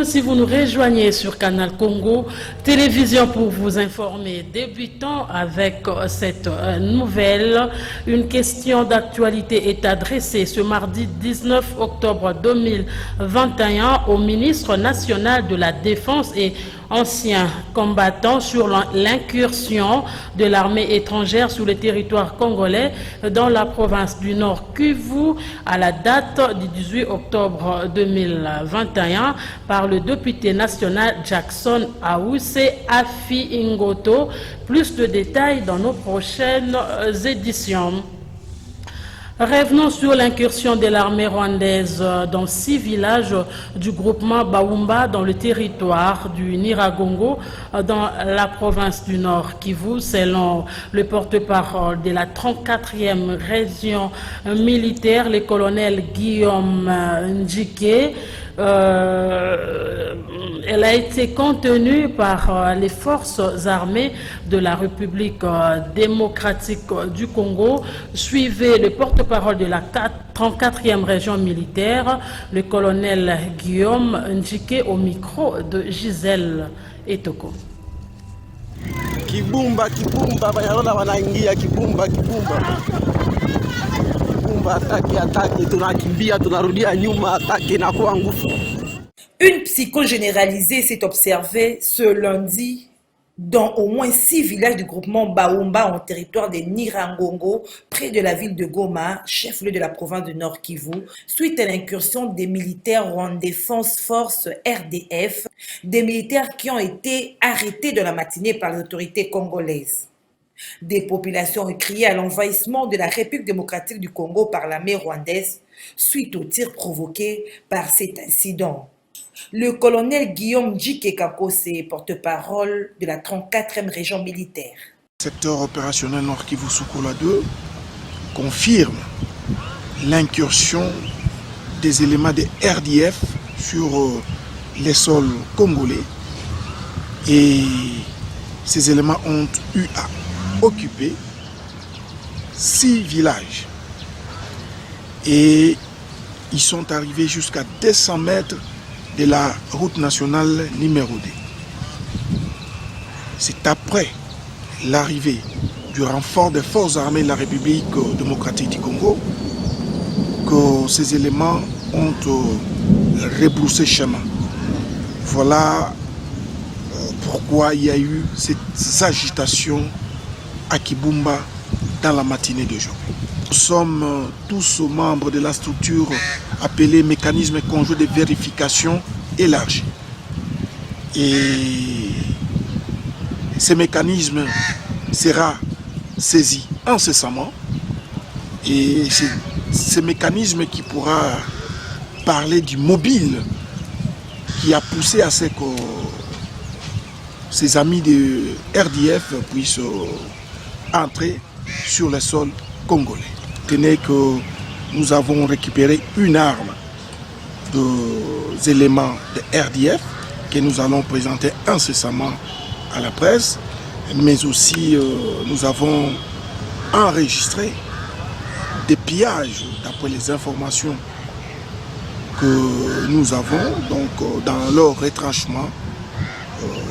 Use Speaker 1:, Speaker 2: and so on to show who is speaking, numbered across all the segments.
Speaker 1: Bienvenue si vous nous rejoignez sur Canal Congo Télévision pour vous informer. Débutons avec cette nouvelle. Une question d'actualité est adressée ce mardi 19 octobre 2021 au ministre national de la Défense et ancien combattant sur l'incursion de l'armée étrangère sur le territoire congolais dans la province du Nord Kivu à la date du 18 octobre 2021 par le député national Jackson Awuse Afi Ingoto. Plus de détails dans nos prochaines éditions. Revenons sur l'incursion de l'armée rwandaise dans 6 villages du groupement Baoumba dans le territoire du Niragongo dans la province du Nord Kivu. Selon le porte-parole de la 34e région militaire, le colonel Guillaume Ndjike, elle a été contenue par les forces armées de la République démocratique du Congo. Suivez le porte-parole de la 34e région militaire, le colonel Guillaume Ndjike, au micro de Gisèle Etoko.
Speaker 2: Kibumba, Kibumba, bayarona wanaingia Kibumba, Kibumba. Atake, tunakimbia, tunarudia nyuma, atake na kwa nguvu.
Speaker 3: Une psychose généralisée s'est observée ce lundi dans au moins 6 villages du groupement Baoumba en territoire de Niragongo, près de la ville de Goma, chef-lieu de la province du Nord Kivu, suite à l'incursion des militaires Rwandais Force RDF, des militaires qui ont été arrêtés dans la matinée par les autorités congolaises. Des populations ont crié à l'envahissement de la République démocratique du Congo par l'armée rwandaise suite aux tirs provoqués par cet incident. Le colonel Guillaume Ndjike Kakose, porte-parole de la 34e région militaire.
Speaker 2: Le secteur opérationnel Nord Kivu Sukola 2 confirme l'incursion des éléments de RDF sur les sols congolais et ces éléments ont eu à occuper 6 villages et ils sont arrivés jusqu'à 200 mètres de la route nationale numéro 2. C'est après l'arrivée du renfort des forces armées de la République démocratique du Congo que ces éléments ont rebroussé chemin. Voilà pourquoi il y a eu cette agitation à Kibumba dans la matinée d'aujourd'hui. Nous sommes tous membres de la structure appelée mécanisme conjoint de vérification élargi. Et ce mécanisme sera saisi incessamment. Et c'est ce mécanisme qui pourra parler du mobile qui a poussé à ce que ses amis de RDF puissent entrer sur le sol congolais. Tenez que nous avons récupéré une arme des éléments de RDF que nous allons présenter incessamment à la presse, mais aussi nous avons enregistré des pillages d'après les informations que nous avons. Donc dans leur retranchement,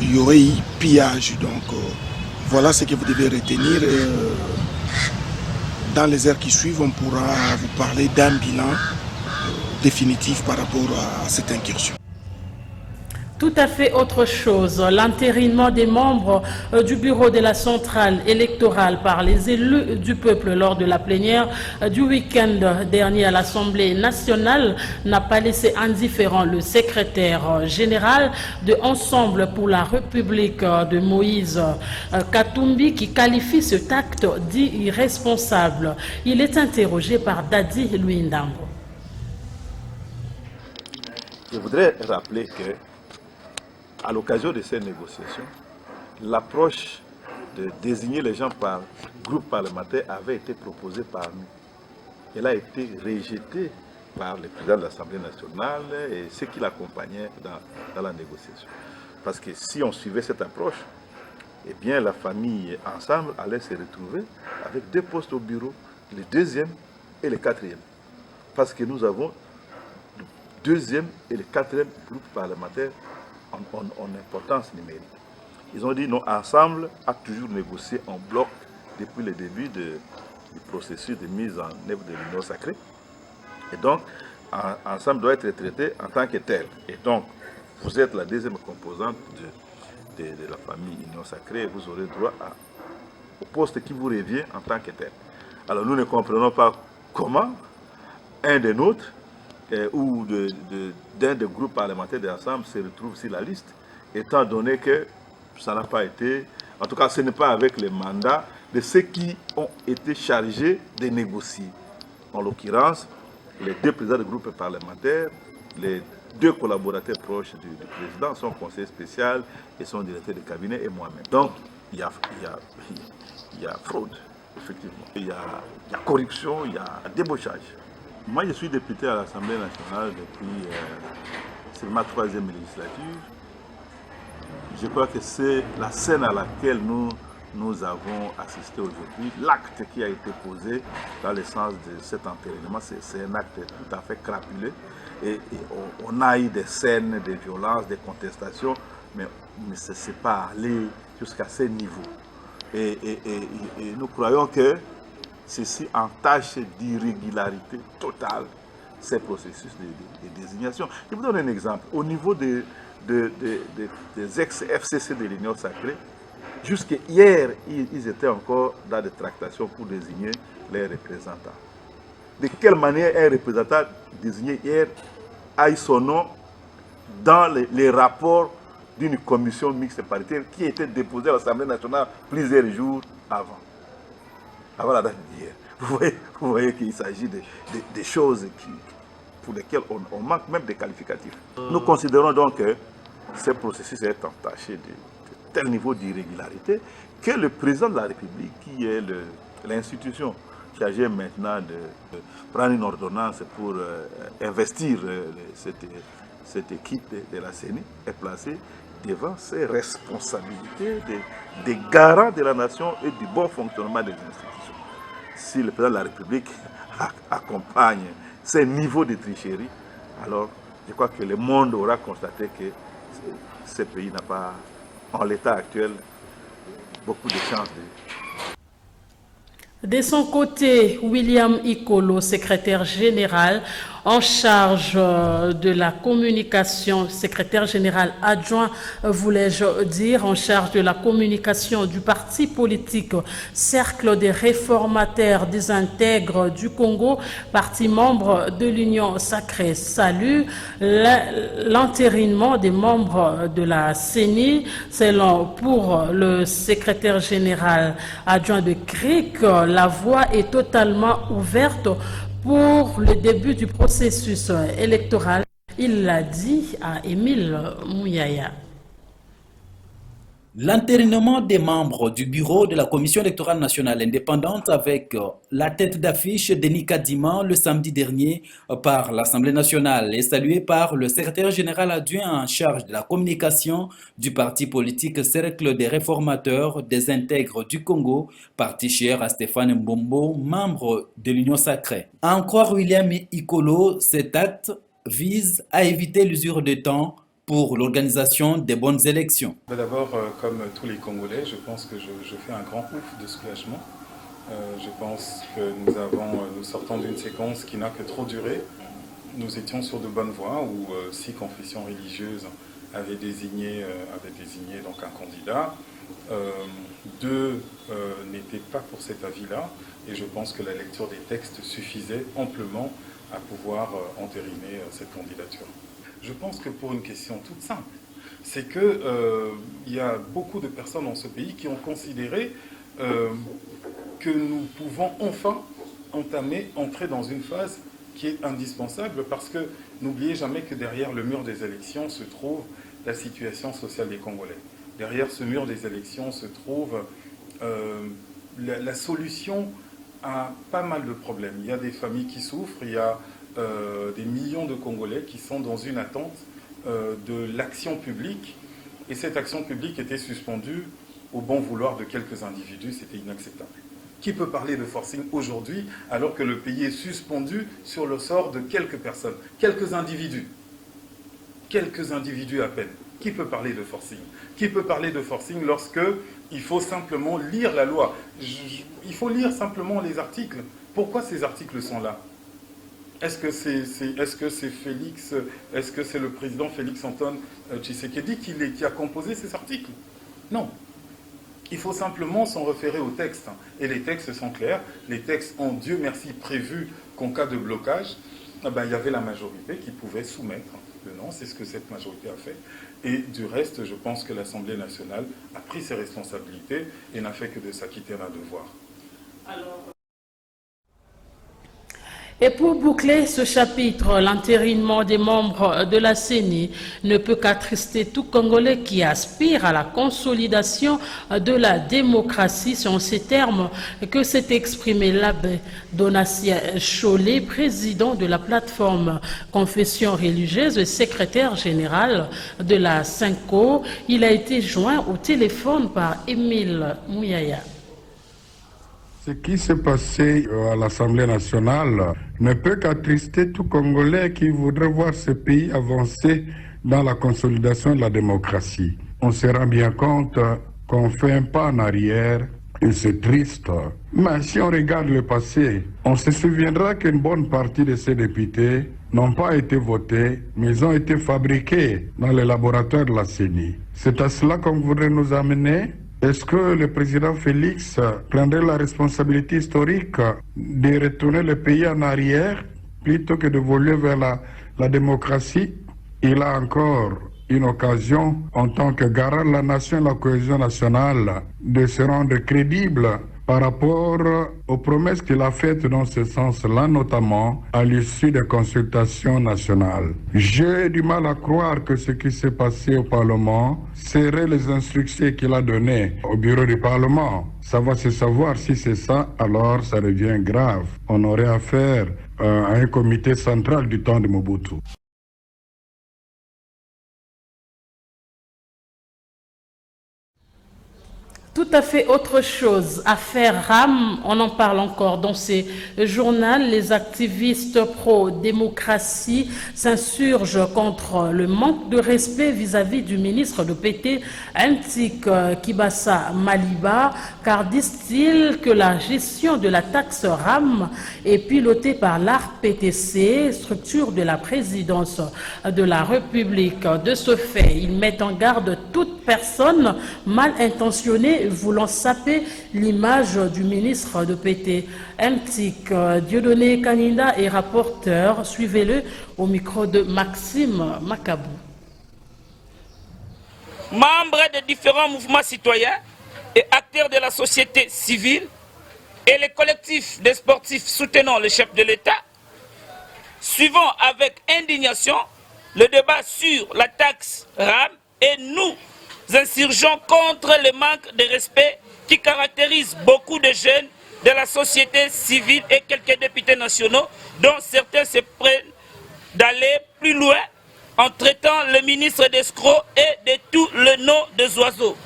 Speaker 2: il y aurait eu pillage. Donc voilà ce que vous devez retenir. Dans les heures qui suivent, on pourra vous parler d'un bilan définitif par rapport à cette incursion.
Speaker 1: Tout à fait autre chose. L'entérinement des membres du bureau de la centrale électorale par les élus du peuple lors de la plénière du week-end dernier à l'Assemblée nationale n'a pas laissé indifférent le secrétaire général de Ensemble pour la République de Moïse Katumbi qui qualifie cet acte d'irresponsable. Il est interrogé par Dadi Luindambo.
Speaker 4: Je voudrais rappeler que à l'occasion de ces négociations, l'approche de désigner les gens par groupe parlementaire avait été proposée par nous. Elle a été rejetée par le président de l'Assemblée nationale et ceux qui l'accompagnaient dans la négociation. Parce que si on suivait cette approche, eh bien la famille ensemble allait se retrouver avec 2 postes au bureau, le 2e et le 4e. Parce que nous avons deuxième et le quatrième groupe parlementaire en importance numérique. Ils ont dit non, Ensemble a toujours négocié en bloc depuis le début du processus de mise en œuvre de l'Union sacrée. Et donc, Ensemble doit être traité en tant que tel. Et donc, vous êtes la deuxième composante de la famille Union sacrée et vous aurez droit au poste qui vous revient en tant que tel. Alors, nous ne comprenons pas comment un des nôtres ou d'un des groupes parlementaires d'Ensemble se retrouve sur la liste, étant donné que ça n'a pas été, en tout cas ce n'est pas avec les mandats de ceux qui ont été chargés de négocier. En l'occurrence, les deux présidents de groupes parlementaires, les deux collaborateurs proches du président, son conseiller spécial et son directeur de cabinet et moi-même. Donc il y a fraude, effectivement. Il y a corruption, il y a débauchage. Moi, je suis député à l'Assemblée nationale depuis c'est ma 3e législature. Je crois que c'est la scène à laquelle nous avons assisté aujourd'hui. L'acte qui a été posé dans le sens de cet entérinement, c'est un acte tout à fait crapuleux. Et on a eu des scènes de violence, des contestations, mais ce n'est pas allé jusqu'à ce niveau. Et nous croyons que ceci entache d'irrégularité totale ces processus de désignation. Je vous donne un exemple. Au niveau des ex-FCC de l'Union sacrée, jusqu'à hier, ils étaient encore dans des tractations pour désigner les représentants. De quelle manière un représentant désigné hier a eu son nom dans les rapports d'une commission mixte paritaire qui était déposée à l'Assemblée nationale plusieurs jours avant la date d'hier. Vous voyez qu'il s'agit de choses pour lesquelles on manque même des qualificatifs. Nous considérons donc que ce processus est entaché de tel niveau d'irrégularité que le président de la République, qui est l'institution chargée maintenant de prendre une ordonnance pour investir cette équipe de la CENI, est placé devant ses responsabilités des garants de la nation et du bon fonctionnement des institutions. Si le président de la République accompagne ces niveaux de tricherie, alors je crois que le monde aura constaté que ce pays n'a pas, en l'état actuel, beaucoup de chances
Speaker 1: De son côté, William Ikolo, secrétaire général en charge de la communication, secrétaire général adjoint, voulais-je dire, en charge de la communication du parti politique Cercle des réformateurs désintègres du Congo, parti membre de l'Union sacrée, salue l'entérinement des membres de la CENI. Selon pour le secrétaire général adjoint de CRIC, la voie est totalement ouverte pour le début du processus électoral. Il l'a dit à Émile Mouyaya.
Speaker 5: L'entérinement des membres du bureau de la Commission électorale nationale indépendante avec la tête d'affiche Denis Kadima le samedi dernier par l'Assemblée nationale est salué par le secrétaire général adjoint en charge de la communication du parti politique Cercle des réformateurs désintègres du Congo, parti cher à Stéphane Mbombo, membre de l'Union sacrée. À en croire William Ikolo, cet acte vise à éviter l'usure de temps pour l'organisation des bonnes élections.
Speaker 6: D'abord, comme tous les Congolais, je pense que je fais un grand ouf de soulagement. Je pense que nous sortons d'une séquence qui n'a que trop duré. Nous étions sur de bonnes voies où 6 confessions religieuses avaient désigné donc un candidat. 2 n'étaient pas pour cet avis-là et je pense que la lecture des textes suffisait amplement à pouvoir entériner cette candidature. Je pense que pour une question toute simple, c'est qu'il y a beaucoup de personnes dans ce pays qui ont considéré que nous pouvons enfin entrer dans une phase qui est indispensable parce que n'oubliez jamais que derrière le mur des élections se trouve la situation sociale des Congolais. Derrière ce mur des élections se trouve la solution à pas mal de problèmes. Il y a des familles qui souffrent, il y a des millions de Congolais qui sont dans une attente de l'action publique et cette action publique était suspendue au bon vouloir de quelques individus, c'était inacceptable. Qui peut parler de forcing aujourd'hui alors que le pays est suspendu sur le sort de quelques personnes, quelques individus à peine? Qui peut parler de forcing? Qui peut parler de forcing lorsque il faut simplement lire la loi? Il faut lire simplement les articles. Pourquoi ces articles sont là? Est-ce que c'est le président Félix Antoine Tshisekedi qui a composé ces articles? Non. Il faut simplement s'en référer aux textes. Et les textes sont clairs. Les textes ont, Dieu merci, prévu qu'en cas de blocage, il y avait la majorité qui pouvait soumettre le non. C'est ce que cette majorité a fait. Et du reste, je pense que l'Assemblée nationale a pris ses responsabilités et n'a fait que de s'acquitter d'un devoir.
Speaker 1: Et pour boucler ce chapitre, l'entérinement des membres de la CENI ne peut qu'attrister tout Congolais qui aspire à la consolidation de la démocratie. C'est en ces termes que s'est exprimé l'abbé Donatien Chollet, président de la plateforme Confession religieuse et secrétaire général de la CENCO. Il a été joint au téléphone par Émile Mouyaya.
Speaker 7: Ce qui s'est passé à l'Assemblée nationale ne peut qu'attrister tout Congolais qui voudrait voir ce pays avancer dans la consolidation de la démocratie. On se rend bien compte qu'on fait un pas en arrière et c'est triste. Mais si on regarde le passé, on se souviendra qu'une bonne partie de ces députés n'ont pas été votés, mais ils ont été fabriqués dans les laboratoires de la CENI. C'est à cela qu'on voudrait nous amener. Est-ce que le président Félix prendrait la responsabilité historique de retourner le pays en arrière plutôt que de voler vers la démocratie? Il a encore une occasion, en tant que garant de la nation et la cohésion nationale, de se rendre crédible par rapport aux promesses qu'il a faites dans ce sens-là, notamment à l'issue des consultations nationales. J'ai du mal à croire que ce qui s'est passé au Parlement seraient les instructions qu'il a données au bureau du Parlement. Ça va se savoir. Si c'est ça, alors ça devient grave. On aurait affaire à un comité central du temps de Mobutu.
Speaker 1: Tout à fait autre chose. Affaire RAM, on en parle encore dans ces journaux. Les activistes pro-démocratie s'insurgent contre le manque de respect vis-à-vis du ministre de PT, Ntik Kibasa Maliba, car disent-ils que la gestion de la taxe RAM est pilotée par l'ARPTC, structure de la présidence de la République. De ce fait, ils mettent en garde toute personne mal intentionnée voulant saper l'image du ministre de PT. Ntik Dieudonné Kaninda est rapporteur. Suivez-le au micro de Maxime Makabou.
Speaker 8: Membres de différents mouvements citoyens et acteurs de la société civile et les collectifs des sportifs soutenant le chef de l'État, suivons avec indignation le débat sur la taxe RAM et nous insurgeons contre le manque de respect qui caractérise beaucoup de jeunes de la société civile et quelques députés nationaux, dont certains se prennent d'aller plus loin en traitant le ministre d'escroc et de tout le nom des oiseaux.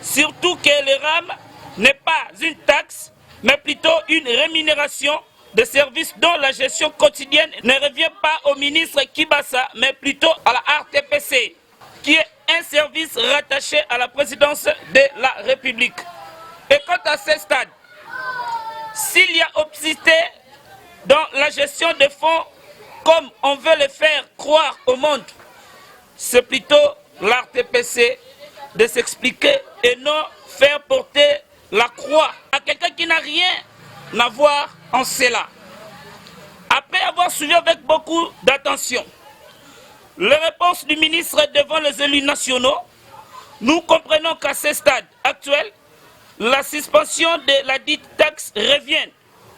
Speaker 8: Surtout que le RAM n'est pas une taxe, mais plutôt une rémunération de services dont la gestion quotidienne ne revient pas au ministre Kibasa, mais plutôt à la RTPC, qui est un service rattaché à la présidence de la République. Et quant à ce stade, s'il y a opacité dans la gestion des fonds, comme on veut le faire croire au monde, c'est plutôt l'RTPC de s'expliquer et non faire porter la croix à quelqu'un qui n'a rien à voir en cela. Après avoir suivi avec beaucoup d'attention les réponses du ministre devant les élus nationaux, nous comprenons qu'à ce stade actuel, la suspension de la dite taxe revient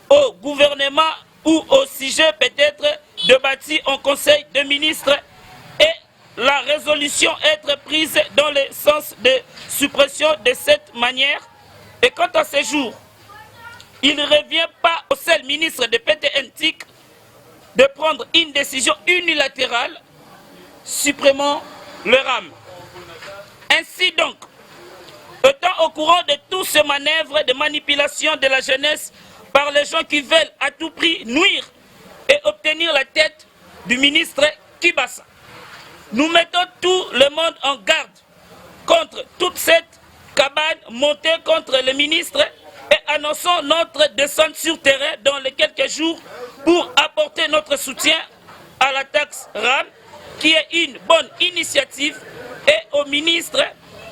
Speaker 8: au gouvernement ou au sujet peut-être débattu en Conseil des ministres et la résolution être prise dans le sens de suppression de cette manière. Et quant à ce jour, il ne revient pas au seul ministre de PTNTIC de prendre une décision unilatérale supprimant le RAM. Ainsi donc, Étant au courant de tout ce manœuvre de manipulation de la jeunesse par les gens qui veulent à tout prix nuire et obtenir la tête du ministre Kibasa, nous mettons tout le monde en garde contre toute cette cabane montée contre le ministre et annonçons notre descente sur terrain dans les quelques jours pour apporter notre soutien à la taxe RAM, qui est une bonne initiative, et au ministre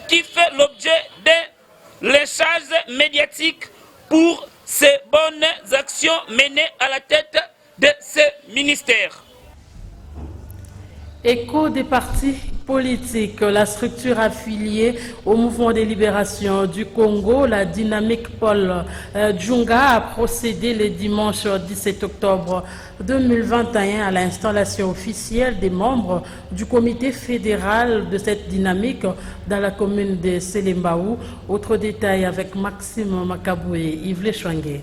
Speaker 8: qui fait l'objet de lynchage médiatique pour ces bonnes actions menées à la tête de ce ministère.
Speaker 1: Écho des partis politiques, la structure affiliée au mouvement de libération du Congo, la dynamique Paul Djunga, a procédé le dimanche 17 octobre 2021 à l'installation officielle des membres du comité fédéral de cette dynamique dans la commune de Selembaou. Autre détail avec Maxime Makaboué et Yves Lechouangué.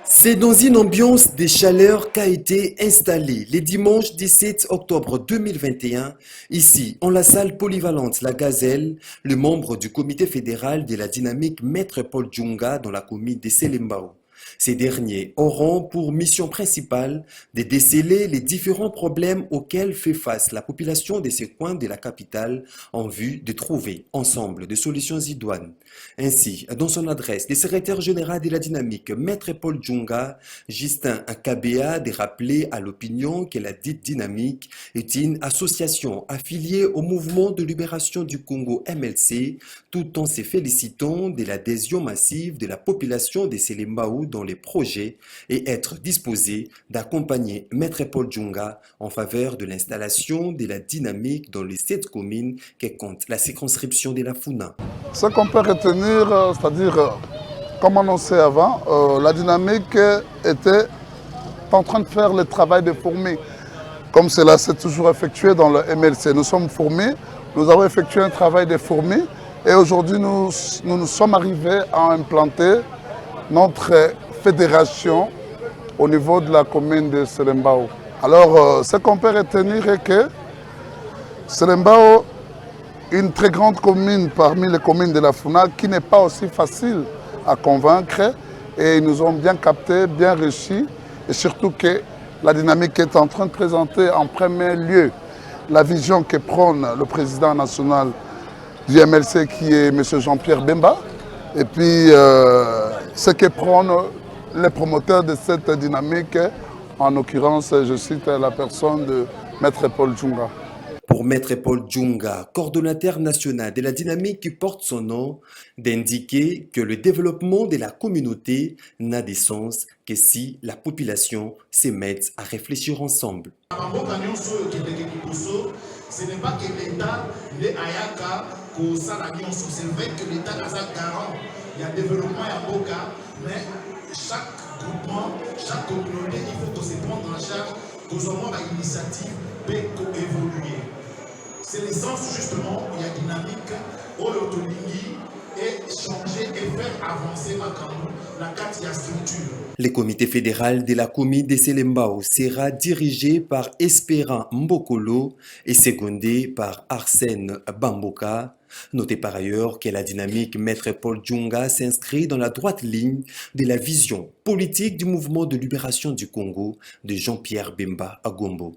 Speaker 9: C'est dans une ambiance de chaleur qu'a été installé le dimanche 17 octobre 2021, ici, en la salle polyvalente La Gazelle, le membre du comité fédéral de la dynamique Maître Paul Djunga dans la commune de Selembaou. Ces derniers auront pour mission principale de déceler les différents problèmes auxquels fait face la population de ces coins de la capitale en vue de trouver ensemble des solutions idoines. Ainsi, dans son adresse, le secrétaire général de la dynamique, Maître Paul Djunga, Justin Kabea, de rappeler à l'opinion que la dite dynamique est une association affiliée au mouvement de libération du Congo MLC, tout en se félicitant de l'adhésion massive de la population de Selembaou dans les projets et être disposé d'accompagner Maître Paul Djunga en faveur de l'installation de la dynamique dans les 7 communes qui comptent la circonscription de la Funa.
Speaker 10: Ce qu'on peut retenir, c'est-à-dire, comme annoncé avant, la dynamique était en train de faire le travail de former, comme cela s'est toujours effectué dans le MLC. Nous sommes formés, nous avons effectué un travail de former et aujourd'hui nous sommes arrivés à implanter notre fédération au niveau de la commune de Selembaou. Alors, ce qu'on peut retenir est que Selembaou, une très grande commune parmi les communes de la Funa, qui n'est pas aussi facile à convaincre, et ils nous ont bien capté, bien réussi, et surtout que la dynamique est en train de présenter en premier lieu la vision que prône le président national du MLC, qui est M. Jean-Pierre Bemba, et puis ce que prônent les promoteurs de cette dynamique, en l'occurrence, je cite la personne de Maître Paul Djunga.
Speaker 9: Pour Maître Paul Djunga, coordonnateur national de la dynamique qui porte son nom, d'indiquer que le développement de la communauté n'a de sens que si la population se met à réfléchir ensemble.
Speaker 11: Ce n'est pas que l'État est ayaka, c'est vrai que l'État est garant. Il y a développement à Boka, mais chaque groupement, chaque communauté, il faut que se prendre en charge, que nous avons l'initiative peut évoluer. C'est l'essence justement, il y a dynamique, autonomie et changer et faire avancer la quatrième structure.
Speaker 9: Le comité fédéral de la commune de Selembaou sera dirigé par Espérant Mbokolo et secondé par Arsène Bamboka. Notez par ailleurs que la dynamique Maître Paul Djunga s'inscrit dans la droite ligne de la vision politique du mouvement de libération du Congo de Jean-Pierre Bemba Agombo.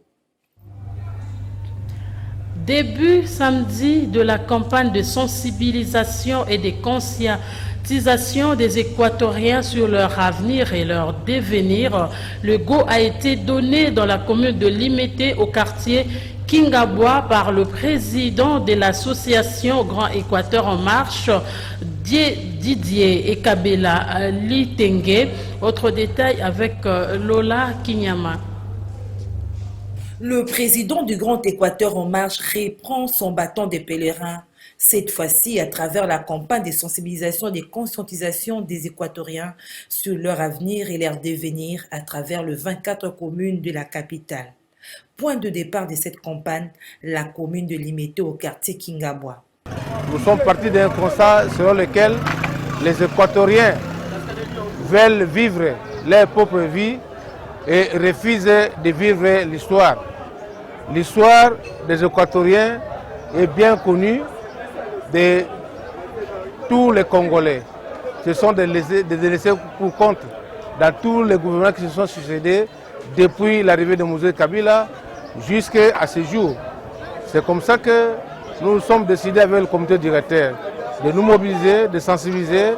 Speaker 1: Début samedi de la campagne de sensibilisation et de conscientisation des Équatoriens sur leur avenir et leur devenir. Le go a été donné dans la commune de Limete au quartier Kingabwa par le président de l'association Grand Équateur en Marche, Didier Ekabela Litenge. Autre détail avec Lola Kinyama.
Speaker 3: Le président du Grand Équateur en Marche reprend son bâton de pèlerin, cette fois-ci à travers la campagne de sensibilisation et de conscientisation des Équatoriens sur leur avenir et leur devenir à travers les 24 communes de la capitale. Point de départ de cette campagne, la commune de Limete au quartier Kingabwa.
Speaker 12: Nous sommes partis d'un constat selon lequel les Équatoriens veulent vivre leur propre vie et refusent de vivre l'histoire. L'histoire des Équatoriens est bien connue de tous les Congolais. Ce sont des laissés pour compte dans tous les gouvernements qui se sont succédés depuis l'arrivée de Moïse Kabila jusqu'à ce jour. C'est comme ça que nous nous sommes décidés avec le comité directeur de nous mobiliser, de sensibiliser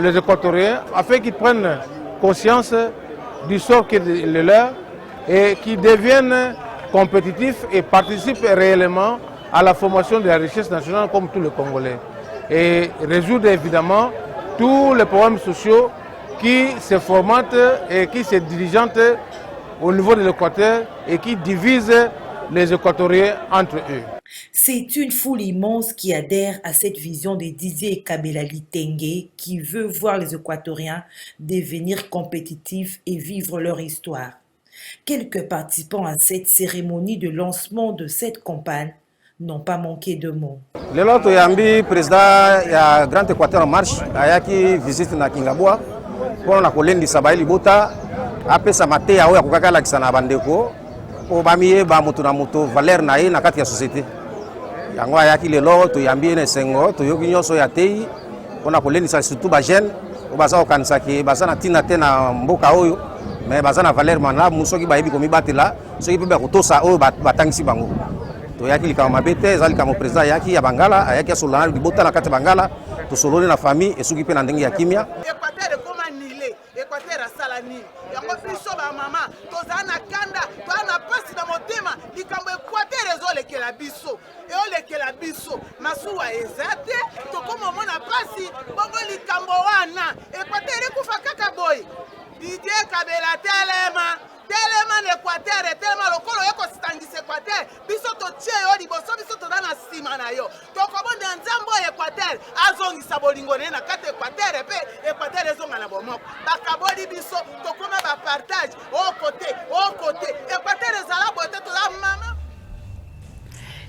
Speaker 12: les Équatoriens afin qu'ils prennent conscience du sort qui est le leur et qu'ils deviennent compétitifs et participent réellement à la formation de la richesse nationale comme tous les Congolais. Et résoudre évidemment tous les problèmes sociaux qui se formatent et qui se dirigeantent au niveau de l'Équateur et qui divisent les Équatoriens entre eux.
Speaker 3: C'est une foule immense qui adhère à cette vision de Didier Kabila Litenge qui veut voir les Équatoriens devenir compétitifs et vivre leur histoire. Quelques participants à cette cérémonie de lancement de cette campagne n'ont pas manqué de mots.
Speaker 13: Lelo toyambi président ya Grand Équateur en marche ayaki visite na Kingabwa pour na kolendisa ba libota apesa mateya oyo kokakalakisa na bandeko po bamiye ba mutu na mutu valeur na ye na kati ya société. Yango ayaki lelo toyambi na sengo toyoki nyonso ya tei pona kolendisa surtout ba jeune o baza okanisa ke baza na tina te na mboka oyo mais baza na valeur malamu soki bayebi komibatela soki mpe bakotosa oyo batangisi bango. Toyaki likama mabete ezali kama président yaki ya Bangala ayaki asolana libota na kati Bangala tosolone na famille esuki pe na ndenge ya kimia.
Speaker 14: Équateur koma nile Équateur asala nini yango biso ba mama tozana na kanda tozana pasi na motema likambo Équateur ezolekela biso eolekela biso masuwa ezate tokoma mona pasi bongo likambo wana Équateur ekufa kaka boy Didier Kabila telema n'Équateur telema lokolo yeko sitangisa Équateur biso totie yo liboso biso toza na sima na yo tokobonda nzambo Équateur azongisa bolingo ne na kati Équateur pe Équateur ezonga na bomoko bakaboli biso tokoma ba partage au côté Équateur ezala bote toza mama.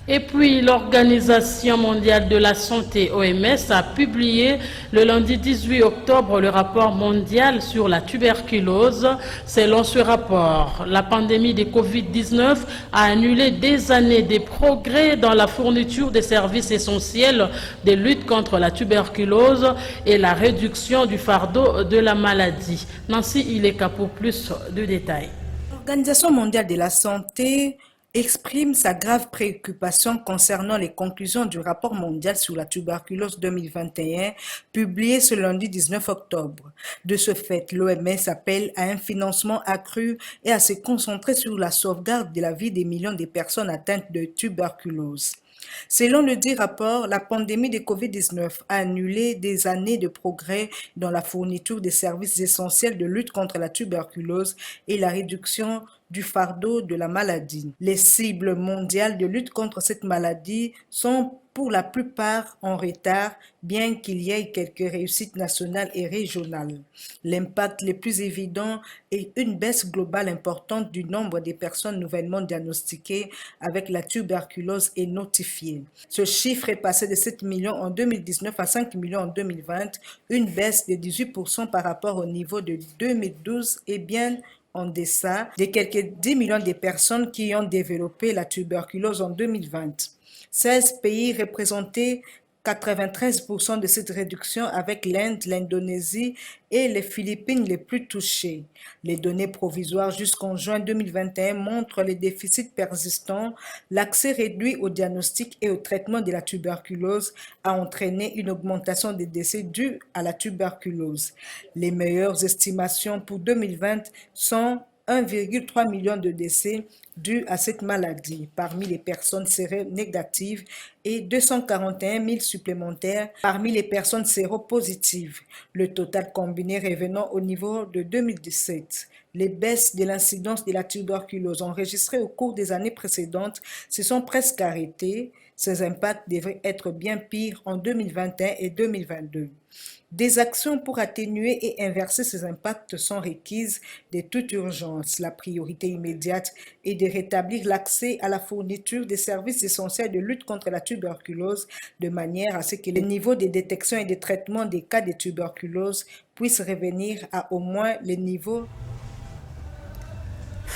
Speaker 1: Et puis, l'Organisation mondiale de la santé, OMS, a publié le lundi 18 octobre le rapport mondial sur la tuberculose. Selon ce rapport, la pandémie de Covid-19 a annulé des années de progrès dans la fourniture des services essentiels de lutte contre la tuberculose et la réduction du fardeau de la maladie. Nancy Ileka pour plus de détails.
Speaker 3: L'Organisation mondiale de la santé exprime sa grave préoccupation concernant les conclusions du rapport mondial sur la tuberculose 2021 publié ce lundi 19 octobre. De ce fait, l'OMS appelle à un financement accru et à se concentrer sur la sauvegarde de la vie des millions de personnes atteintes de tuberculose. Selon le dit rapport, la pandémie de Covid-19 a annulé des années de progrès dans la fourniture des services essentiels de lutte contre la tuberculose et la réduction du fardeau de la maladie. Les cibles mondiales de lutte contre cette maladie sont pour la plupart en retard, bien qu'il y ait quelques réussites nationales et régionales. L'impact le plus évident est une baisse globale importante du nombre de personnes nouvellement diagnostiquées avec la tuberculose et notifiées. Ce chiffre est passé de 7 millions en 2019 à 5 millions en 2020, une baisse de 18% par rapport au niveau de 2012 et bien en deçà de quelques 10 millions de personnes qui ont développé la tuberculose en 2020. 16 pays représentaient 93% de cette réduction avec l'Inde, l'Indonésie et les Philippines les plus touchées. Les données provisoires jusqu'en juin 2021 montrent les déficits persistants. L'accès réduit au diagnostic et au traitement de la tuberculose a entraîné une augmentation des décès dus à la tuberculose. Les meilleures estimations pour 2020 sont 1,3 million de décès dus à cette maladie parmi les personnes séronégatives et 241 000 supplémentaires parmi les personnes séropositives. Le total combiné revenant au niveau de 2017. Les baisses de l'incidence de la tuberculose enregistrées au cours des années précédentes se sont presque arrêtées. Ces impacts devraient être bien pires en 2021 et 2022. Des actions pour atténuer et inverser ces impacts sont requises de toute urgence. La priorité immédiate est de rétablir l'accès à la fourniture des services essentiels de lutte contre la tuberculose de manière à ce que les niveaux de détection et de traitement des cas de tuberculose puissent revenir à au moins les niveaux.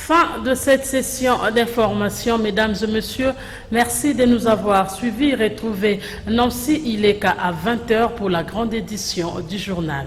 Speaker 1: Fin de cette session d'information, mesdames et messieurs. Merci de nous avoir suivis. Retrouvez Nancy Ileka à 20 h pour la grande édition du journal.